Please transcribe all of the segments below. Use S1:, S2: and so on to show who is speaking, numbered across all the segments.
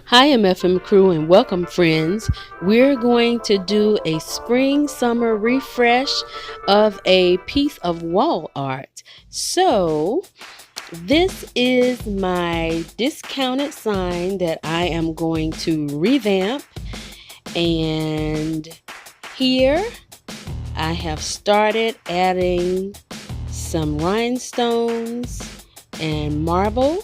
S1: Hi, MFM crew, and welcome, friends. We're going to do a spring summer refresh of a piece of wall art. So, this is my discounted sign that I am going to revamp. And here I have started adding some rhinestones and marble.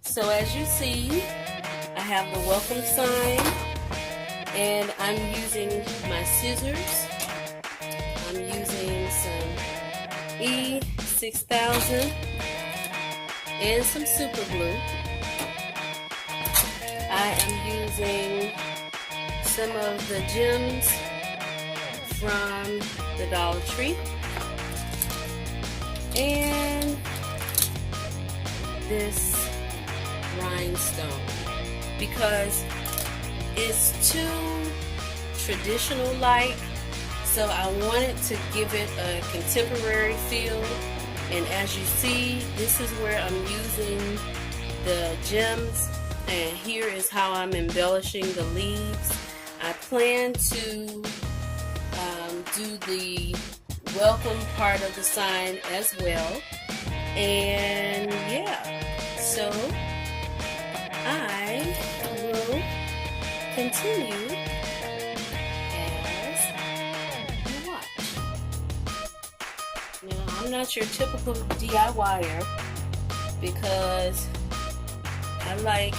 S1: So as you see, I have the welcome sign, and I'm using my scissors. I'm using some E6000 and some super glue. I am using some of the gems from the Dollar Tree and this rhinestone because it's too traditional like, so I wanted to give it a contemporary feel. And as you see, this is where I'm using the gems, and here is how I'm embellishing the leaves. I plan to do the welcome part of the sign as well, and yeah, so I will continue as you watch. Now, I'm not your typical DIYer because I like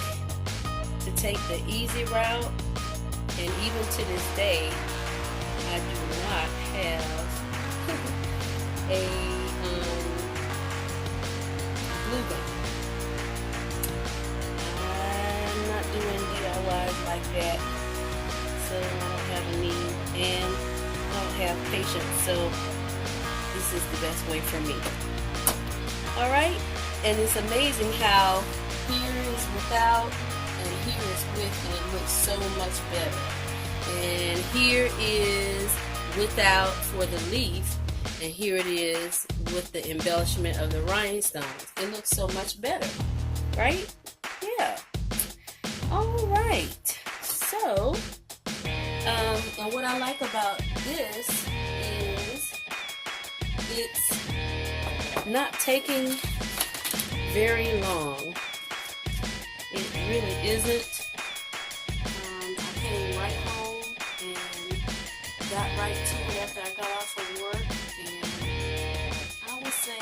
S1: to take the easy route, and even to this day, I do not have a glue gun. I'm not doing DIYs like that, so I don't have a need and I don't have patience, so this is the best way for me. Alright, and it's amazing how here is without and here is with, and it looks so much better. And here is without for the leaf, and here it is with the embellishment of the rhinestones. It looks so much better, right? Yeah. Alright, so and what I like about this is it's not taking very long. It really isn't. I came right home and got right to it after I got off of work, and I would say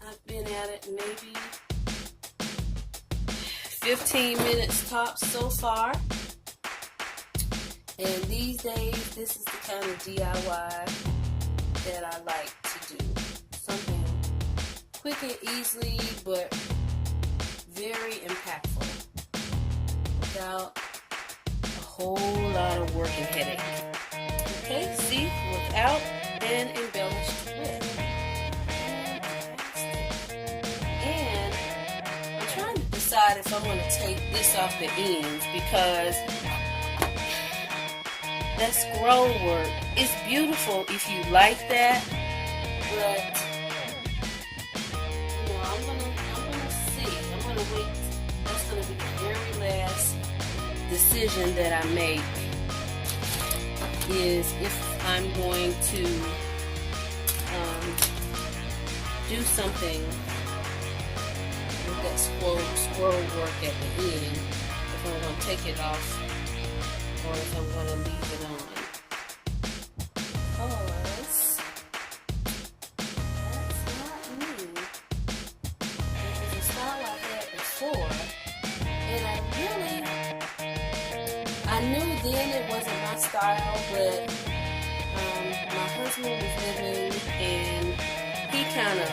S1: I've been at it maybe 15 minutes tops so far. And these days, this is the kind of DIY that I like to do. Something quick and easily, but very impactful without a whole lot of work and headache. Okay, see, without and embellished with. And I'm trying to decide if I want to take this off the ends because that scroll work is beautiful if you like that, but I'm gonna see. I'm gonna wait. That's gonna be the very last decision that I make, is if I'm going to do something with that scroll work at the end. If I'm gonna take it off, or if I'm going to leave it on. Because that's not me. It was a style like that before, and I knew then it wasn't my style, but my husband was living, and he kind of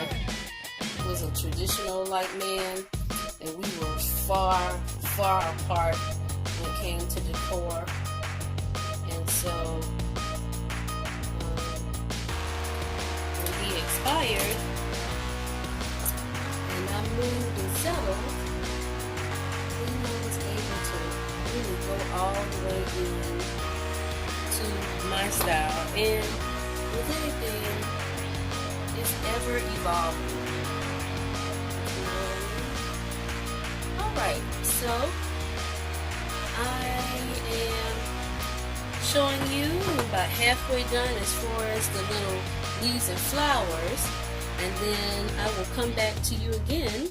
S1: was a traditional like man, and we were far apart when it came to decor. And so when he expired and I moved and settled, then I was able to really go all the way in to my style. And with anything, it's ever evolving. Alright, so I am showing you about halfway done as far as the little leaves and flowers, and then I will come back to you again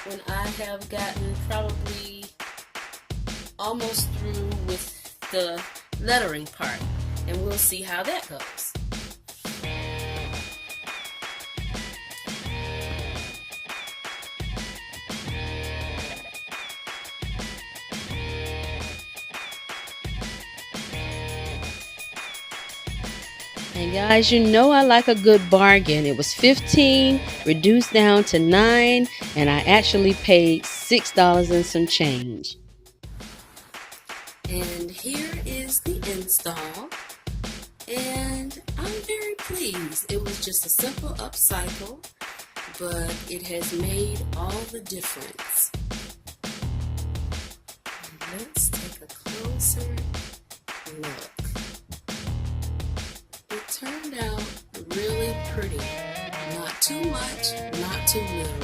S1: when I have gotten probably almost through with the lettering part, and we'll see how that goes. And guys, you know I like a good bargain. It was $15, reduced down to $9, and I actually paid $6 and some change. And here is the install, and I'm very pleased. It was just a simple upcycle, but it has made all the difference. Let's take a closer look. It turned out really pretty. Not too much, not too little.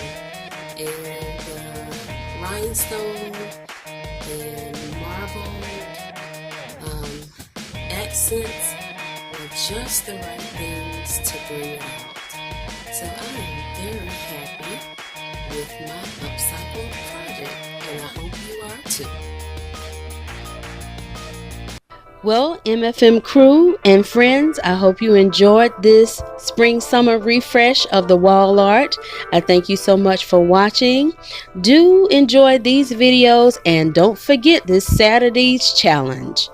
S1: And rhinestone and marble accents are just the right things to bring it out. So I am very happy with my upcycle project, and I hope you are too. Well, MFM crew and friends, I hope you enjoyed this spring summer refresh of the wall art. I thank you so much for watching. Do enjoy these videos, and don't forget this Saturday's challenge.